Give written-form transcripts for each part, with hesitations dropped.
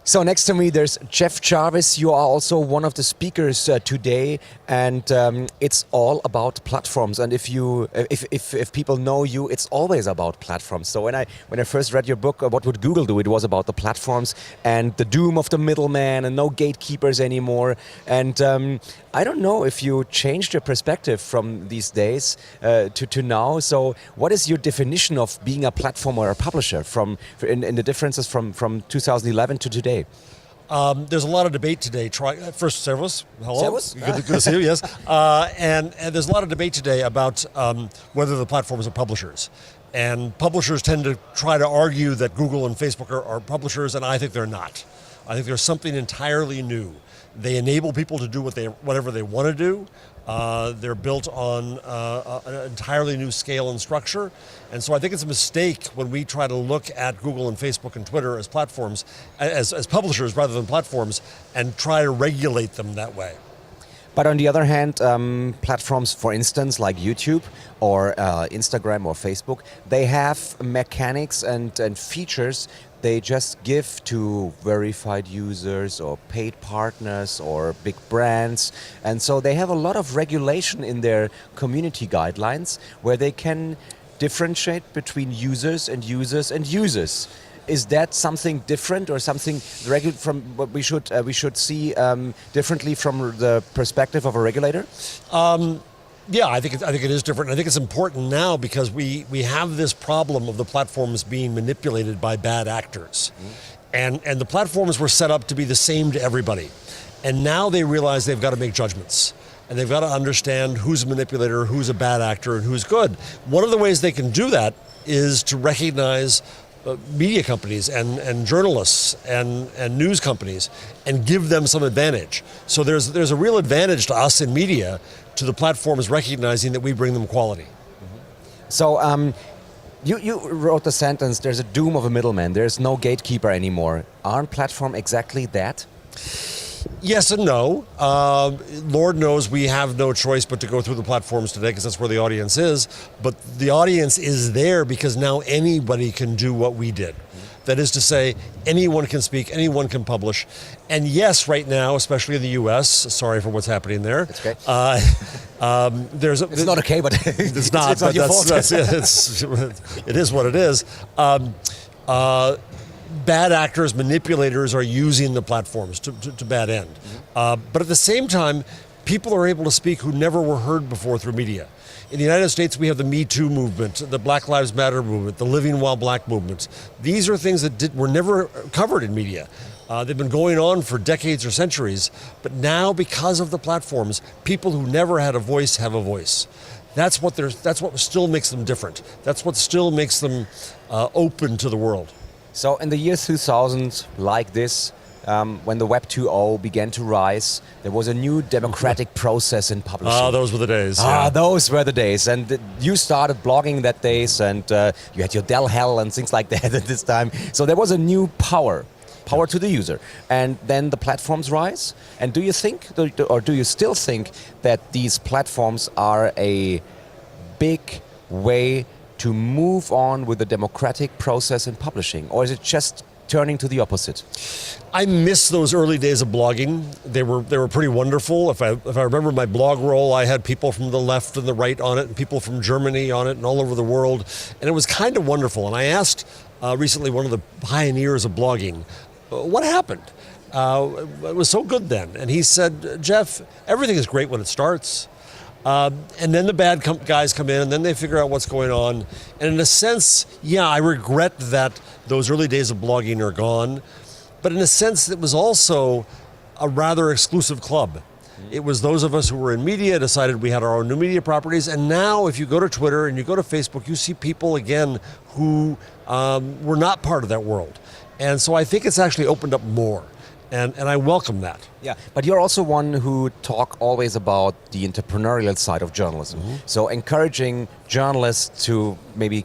So next to me there's Jeff Jarvis. You are also one of the speakers today, and it's all about platforms. And if people know you, it's always about platforms. So when I first read your book, What Would Google Do? It was about the platforms and the doom of the middleman and no gatekeepers anymore. And I don't know if you changed your perspective from these days to now. So what is your definition of being a platform or a publisher in the differences from 2011 to today? There's a lot of debate today. First, Jarvis, hello. Jarvis? Good to see you, yes. And there's a lot of debate today about whether the platforms are publishers. And publishers tend to try to argue that Google and Facebook are publishers, and I think they're not. I think there's something entirely new. They enable people to do whatever they want to do. They're built on an entirely new scale and structure. And so I think it's a mistake when we try to look at Google and Facebook and Twitter as platforms, as publishers rather than platforms, and try to regulate them that way. But on the other hand, platforms, for instance, like YouTube or Instagram or Facebook, they have mechanics and features they just give to verified users or paid partners or big brands. And so they have a lot of regulation in their community guidelines where they can differentiate between users and users and users. Is that something different or something from what we should see differently from the perspective of a regulator? Yeah, I think it is different. I think it's important now because we have this problem of the platforms being manipulated by bad actors. And the platforms were set up to be the same to everybody. And now they realize they've got to make judgments. And they've got to understand who's a manipulator, who's a bad actor, and who's good. One of the ways they can do that is to recognize media companies and journalists and news companies and give them some advantage. So there's a real advantage to us in media, to the platforms recognizing that we bring them quality. So you wrote the sentence, there's a doom of a middleman, there's no gatekeeper anymore. Aren't platforms exactly that? Yes and no. Lord knows we have no choice but to go through the platforms today because that's where the audience is. But the audience is there because now anybody can do what we did. That is to say, anyone can speak, anyone can publish. And yes, right now, especially in the US, sorry for what's happening there. It's okay. It's not okay, but it's not. It's not your fault. It is what it is. Bad actors, manipulators are using the platforms to bad end. But at the same time, people are able to speak who never were heard before through media. In the United States, we have the Me Too movement, the Black Lives Matter movement, the Living While Black movement. These are things that were never covered in media. They've been going on for decades or centuries, but now because of the platforms, people who never had a voice have a voice. That's what still makes them different. That's what still makes them open to the world. So in the year 2000, like this, when the Web 2.0 began to rise, there was a new democratic process in publishing. Ah, those were the days. Yeah. Those were the days. And you started blogging that days, and you had your Dell Hell and things like that at this time. So there was a new power to the user. And then the platforms rise. And do you think, or do you still think that these platforms are a big way to move on with the democratic process in publishing? Or is it just turning to the opposite? I miss those early days of blogging. They were pretty wonderful. If I remember my blog roll, I had people from the left and the right on it, and people from Germany on it, and all over the world. And it was kind of wonderful. And I asked recently one of the pioneers of blogging, what happened? It was so good then. And he said, Jeff, everything is great when it starts. And then the bad guys come in, and then they figure out what's going on. And in a sense, yeah, I regret that those early days of blogging are gone. But in a sense, it was also a rather exclusive club. It was those of us who were in media decided we had our own new media properties. And now if you go to Twitter and you go to Facebook, you see people again who were not part of that world. And so I think it's actually opened up more. And I welcome that. Yeah, but you're also one who talk always about the entrepreneurial side of journalism. So encouraging journalists to maybe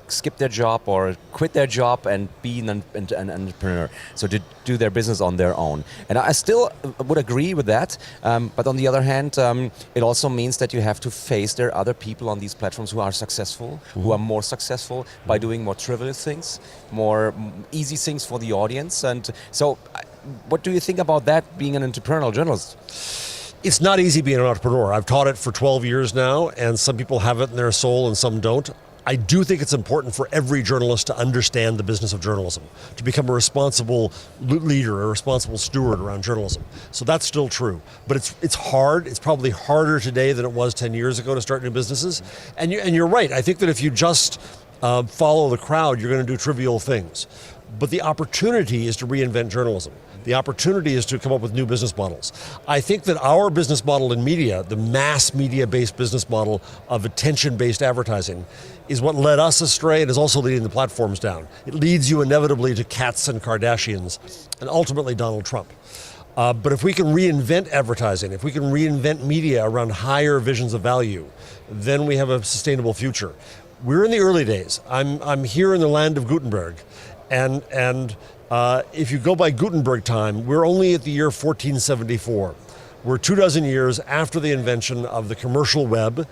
skip their job or quit their job and be an entrepreneur. So to do their business on their own. And I still would agree with that. But on the other hand, it also means that you have to face there are other people on these platforms who are successful, who are more successful by doing more trivial things, more easy things for the audience. And so what do you think about that, being an entrepreneurial journalist? It's not easy being an entrepreneur. I've taught it for 12 years now, and some people have it in their soul and some don't. I do think it's important for every journalist to understand the business of journalism, to become a responsible leader, a responsible steward around journalism. So that's still true. But it's hard. It's probably harder today than it was 10 years ago to start new businesses. And you're right. I think that if you just follow the crowd, you're going to do trivial things. But the opportunity is to reinvent journalism. The opportunity is to come up with new business models. I think that our business model in media, the mass media-based business model of attention-based advertising, is what led us astray and is also leading the platforms down. It leads you inevitably to Katz and Kardashians and ultimately Donald Trump. But if we can reinvent advertising, if we can reinvent media around higher visions of value, then we have a sustainable future. We're in the early days. I'm here in the land of Gutenberg, and if you go by Gutenberg time, we're only at the year 1474. We're 24 years after the invention of the commercial web.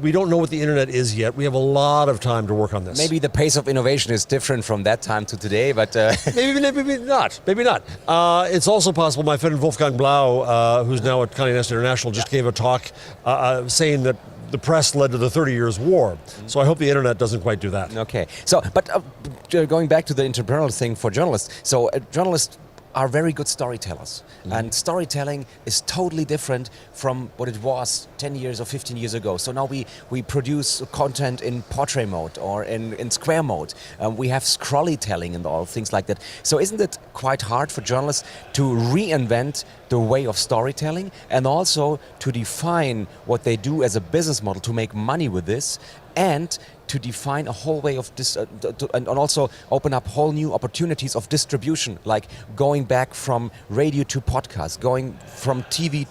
We don't know what the internet is yet. We have a lot of time to work on this. Maybe the pace of innovation is different from that time to today, but... maybe not. Maybe not. It's also possible my friend Wolfgang Blau, who's now at Condé Nast International, just gave a talk saying that the press led to the 30 Years' War. So I hope the internet doesn't quite do that. Okay. So, but going back to the entrepreneurial thing for journalists, so journalists are very good storytellers. And storytelling is totally different from what it was 10 years or 15 years ago. So now we produce content in portrait mode or in square mode. We have scrollytelling and all things like that. So isn't it quite hard for journalists to reinvent the way of storytelling and also to define what they do as a business model to make money with this, and to define a whole way of this, and also open up whole new opportunities of distribution, like going back from radio to podcast, going from TV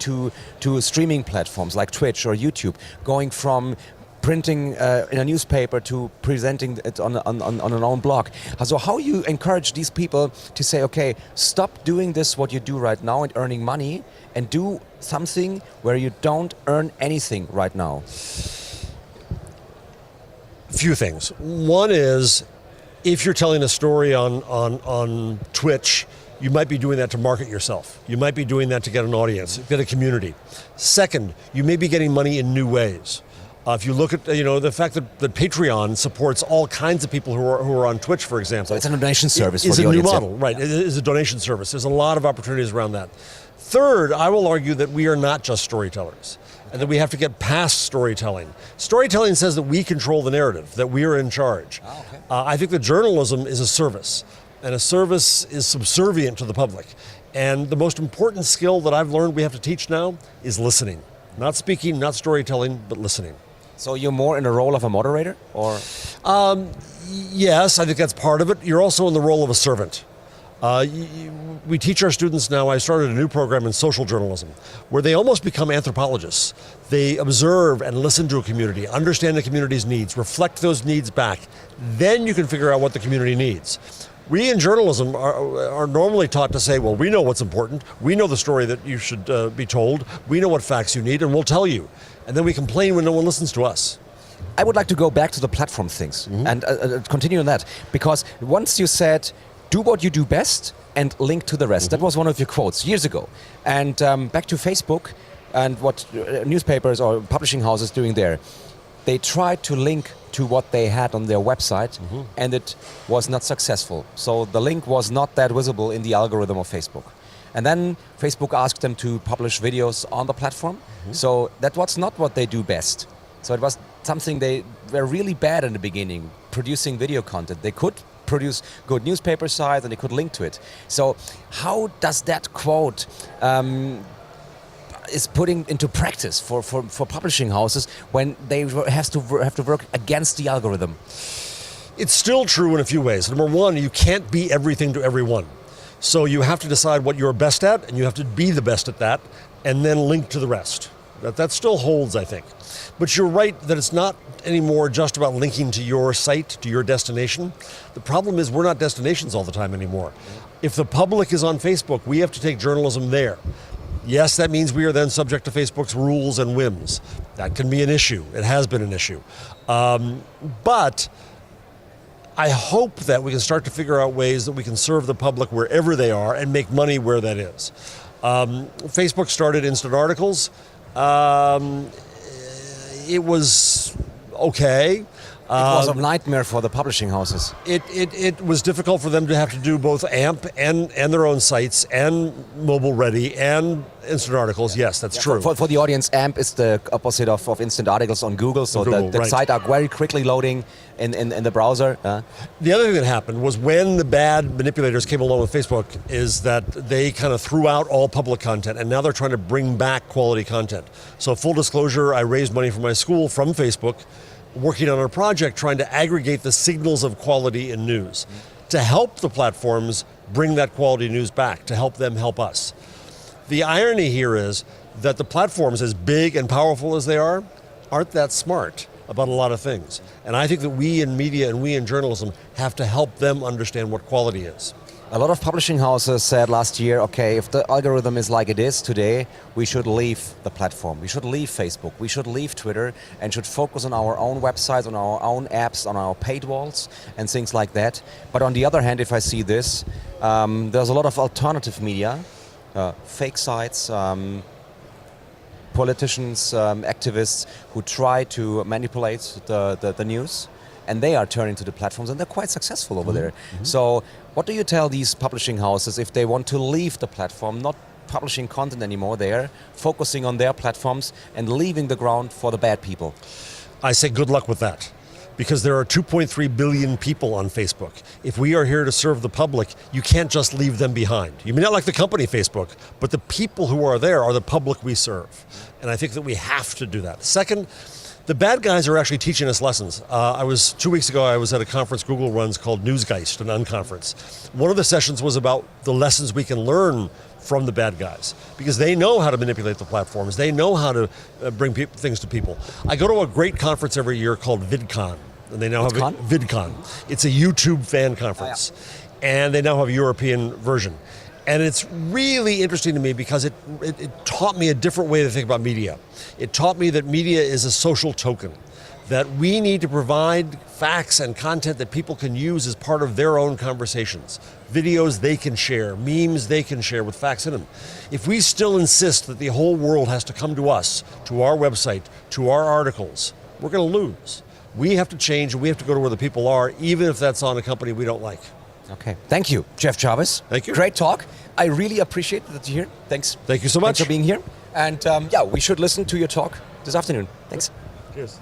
to streaming platforms like Twitch or YouTube, going from printing in a newspaper to presenting it on an own blog. So how you encourage these people to say, okay, stop doing this, what you do right now and earning money, and do something where you don't earn anything right now? Few things. One is, if you're telling a story on Twitch, you might be doing that to market yourself. You might be doing that to get an audience, get a community. Second, you may be getting money in new ways. If you look at the fact that Patreon supports all kinds of people who are on Twitch, for example. So it's a donation service. It's for the a new audience. model, right? It is a donation service. There's a lot of opportunities around that. Third, I will argue that we are not just storytellers, and that we have to get past storytelling. Storytelling says that we control the narrative, that we are in charge. Oh, okay. I think that journalism is a service, and a service is subservient to the public. And the most important skill that I've learned we have to teach now is listening. Not speaking, not storytelling, but listening. So you're more in the role of a moderator, or? Yes, I think that's part of it. You're also in the role of a servant. We teach our students now, I started a new program in social journalism, where they almost become anthropologists. They observe and listen to a community, understand the community's needs, reflect those needs back. Then you can figure out what the community needs. We in journalism are normally taught to say, well, we know what's important, we know the story that you should be told, we know what facts you need, and we'll tell you. And then we complain when no one listens to us. I would like to go back to the platform things and continue on that, because once you said, do what you do best and link to the rest. That was one of your quotes years ago. And back to Facebook and what newspapers or publishing houses doing there. They tried to link to what they had on their website, and it was not successful. So the link was not that visible in the algorithm of Facebook. And then Facebook asked them to publish videos on the platform. So that was not what they do best. So it was something they were really bad in the beginning, producing video content. They could produce good newspaper sites and they could link to it. So how does that quote is putting into practice for publishing houses when they have to work against the algorithm? It's still true in a few ways. Number one, you can't be everything to everyone. So you have to decide what you're best at, and you have to be the best at that, and then link to the rest. That still holds, I think. But you're right that it's not anymore just about linking to your site, to your destination. The problem is we're not destinations all the time anymore. If the public is on Facebook, we have to take journalism there. Yes, that means we are then subject to Facebook's rules and whims. That can be an issue. It has been an issue. But I hope that we can start to figure out ways that we can serve the public wherever they are and make money where that is. Facebook started instant articles. It was okay. It was a nightmare for the publishing houses. It was difficult for them to have to do both AMP and their own sites and mobile ready and instant articles. Yes, that's true. For the audience, AMP is the opposite of instant articles on Google. So Google, the right. site are very quickly loading in the browser. The other thing that happened was when the bad manipulators came along with Facebook is that they kind of threw out all public content, and now they're trying to bring back quality content. So full disclosure, I raised money for my school from Facebook, working on a project trying to aggregate the signals of quality in news to help the platforms bring that quality news back, to help them help us. The irony here is that the platforms, as big and powerful as they are, aren't that smart about a lot of things. And I think that we in media and we in journalism have to help them understand what quality is. A lot of publishing houses said last year, okay, if the algorithm is like it is today, we should leave the platform. We should leave Facebook. We should leave Twitter and should focus on our own websites, on our own apps, on our paid walls and things like that. But on the other hand, if I see this, there's a lot of alternative media, fake sites, politicians, activists who try to manipulate the news. And they are turning to the platforms, and they're quite successful over there. So what do you tell these publishing houses if they want to leave the platform, not publishing content anymore there, focusing on their platforms and leaving the ground for the bad people? I say good luck with that, because there are 2.3 billion people on Facebook. If we are here to serve the public, you can't just leave them behind. You may not like the company Facebook, but the people who are there are the public we serve. And I think that we have to do that. Second, the bad guys are actually teaching us lessons. 2 weeks ago, I was at a conference Google runs called Newsgeist, an unconference. One of the sessions was about the lessons we can learn from the bad guys, because they know how to manipulate the platforms. They know how to bring things to people. I go to a great conference every year called VidCon. And they now have VidCon. It's a YouTube fan conference. And they now have a European version. And it's really interesting to me because it taught me a different way to think about media. It taught me that media is a social token, that we need to provide facts and content that people can use as part of their own conversations. Videos they can share, memes they can share with facts in them. If we still insist that the whole world has to come to us, to our website, to our articles, we're going to lose. We have to change, and we have to go to where the people are, even if that's on a company we don't like. Okay, thank you, Jeff Jarvis. Thank you. Great talk. I really appreciate that you're here. Thanks. Thank you so much. Thanks for being here. And yeah, we should listen to your talk this afternoon. Thanks. Cheers.